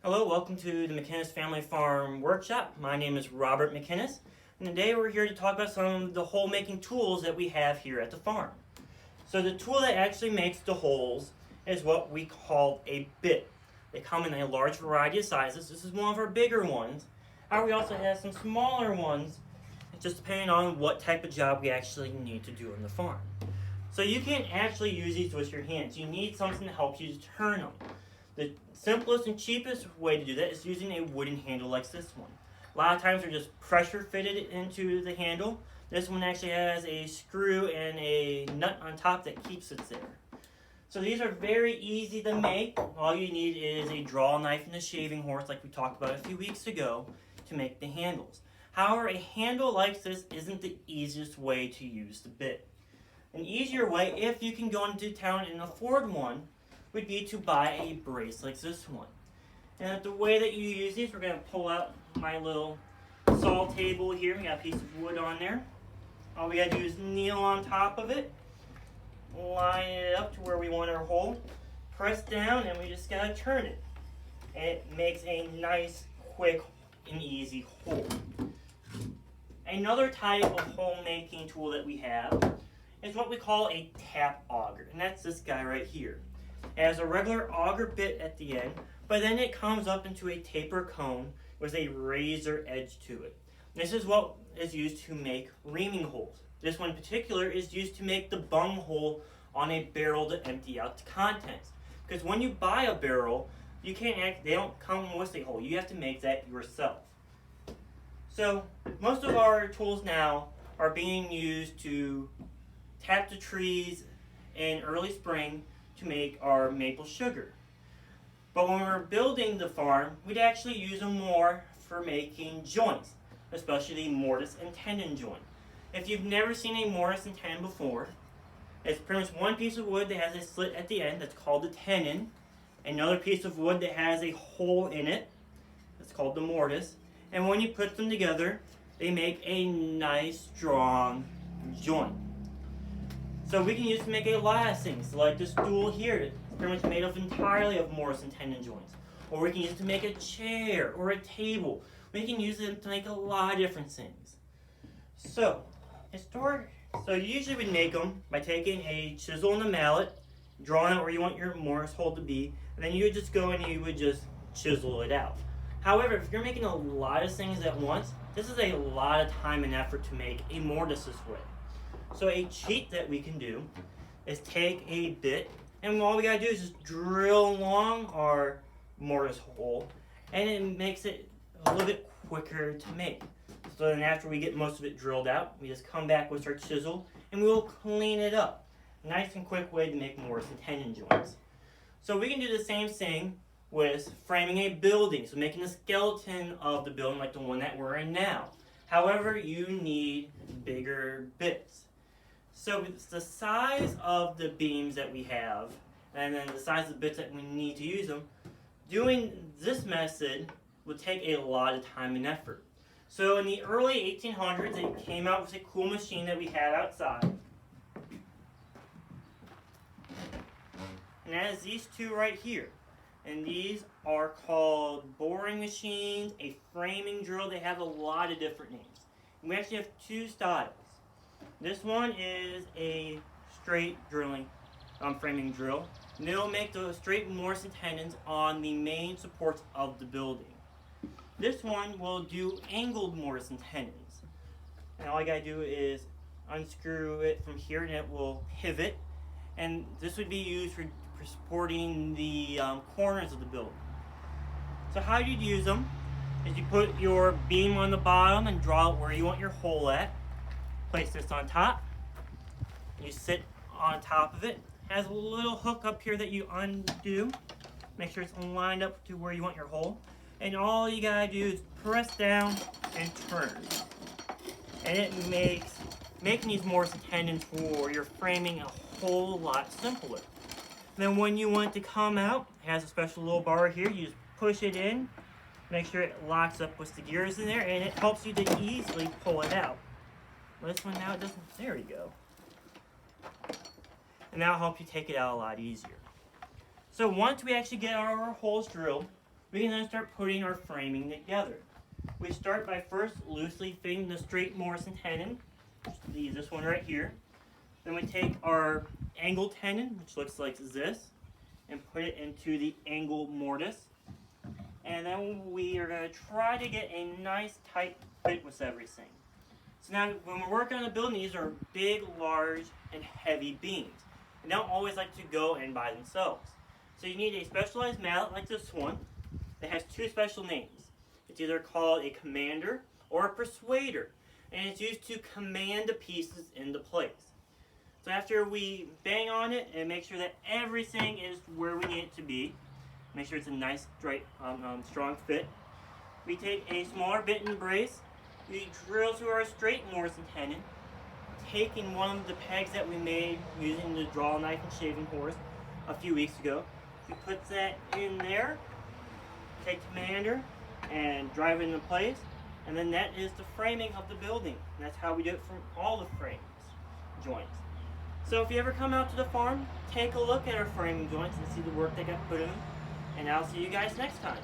Hello, welcome to the McKinnis Family Farm Workshop. My name is Robert McKinnis, and today we're here to talk about some of the hole making tools that we have here at the farm. So the tool that actually makes the holes is what we call a bit. They come in a large variety of sizes. This is one of our bigger ones. We also have some smaller ones, just depending on what type of job we actually need to do on the farm. So you can't actually use these with your hands. You need something to help you to turn them. The simplest and cheapest way to do that is using a wooden handle like this one. A lot of times they're just pressure fitted into the handle. This one actually has a screw and a nut on top that keeps it there. So these are very easy to make. All you need is a draw knife and a shaving horse like we talked about a few weeks ago to make the handles. However, a handle like this isn't the easiest way to use the bit. An easier way, if you can go into town and afford one, would be to buy a brace like this one. And the way that you use these, we're going to pull out my little saw table here. We got a piece of wood on there. All we got to do is kneel on top of it, line it up to where we want our hole, press down, and we just got to turn it. And it makes a nice, quick, and easy hole. Another type of hole making tool that we have is what we call a tap auger, and that's this guy right here. It has a regular auger bit at the end, but then it comes up into a taper cone with a razor edge to it. This is what is used to make reaming holes. This one in particular is used to make the bung hole on a barrel to empty out the contents. Because when you buy a barrel, they don't come with a hole. You have to make that yourself. So most of our tools now are being used to tap the trees in early spring to make our maple sugar. But when we're building the farm, we'd actually use them more for making joints, especially the mortise and tenon joint. If you've never seen a mortise and tenon before, it's pretty much one piece of wood that has a slit at the end that's called the tenon, another piece of wood that has a hole in it that's called the mortise, and when you put them together, they make a nice, strong joint. So we can use it to make a lot of things, like this stool here. It's pretty much made up entirely of mortise and tenon joints. Or we can use it to make a chair or a table. We can use it to make a lot of different things. So usually we make them by taking a chisel and a mallet, drawing out where you want your mortise hole to be, and then you would just go and you would just chisel it out. However, if you're making a lot of things at once, this is a lot of time and effort to make a mortise this way. So a cheat that we can do is take a bit, and all we gotta do is just drill along our mortise hole, and it makes it a little bit quicker to make. So then after we get most of it drilled out, we just come back with our chisel, and we will clean it up. Nice and quick way to make mortise and tenon joints. So we can do the same thing with framing a building, so making a skeleton of the building like the one that we're in now. However, you need bigger bits. So it's the size of the beams that we have, and then the size of the bits that we need to use them, doing this method would take a lot of time and effort. So in the early 1800s, they came out with a cool machine that we had outside. And that is these two right here. And these are called boring machines, a framing drill. They have a lot of different names. And we actually have two styles. This one is a straight framing drill. And it'll make the straight mortise and tenons on the main supports of the building. This one will do angled mortise and tenons. And all you gotta do is unscrew it from here and it will pivot. And this would be used for supporting the corners of the building. So how you'd use them is you put your beam on the bottom and draw out where you want your hole at. Place this on top. You sit on top of it. It has a little hook up here that you undo. Make sure it's lined up to where you want your hole. And all you gotta do is press down and turn. And it makes making these mortise and tenons for your framing a whole lot simpler. Then when you want it to come out, it has a special little bar here. You just push it in, make sure it locks up with the gears in there, and it helps you to easily pull it out. This one now it doesn't. There we go. And that'll help you take it out a lot easier. So once we actually get our holes drilled, we can then start putting our framing together. We start by first loosely fitting the straight Morrison tenon, which is this one right here. Then we take our angle tenon, which looks like this, and put it into the angle mortise. And then we are going to try to get a nice tight fit with everything. So now when we're working on a building, these are big, large, and heavy beams. And they don't always like to go in by themselves. So you need a specialized mallet like this one that has two special names. It's either called a commander or a persuader, and it's used to command the pieces into place. So after we bang on it and make sure that everything is where we need it to be, make sure it's a nice, straight, strong fit, we take a smaller bit and brace, we drill through our straight Morrison tenon, taking one of the pegs that we made using the draw knife and shaving horse a few weeks ago. We put that in there, take commander, and drive it into place, and then that is the framing of the building. And that's how we do it from all the frames, joints. So if you ever come out to the farm, take a look at our framing joints and see the work that got put in, and I'll see you guys next time.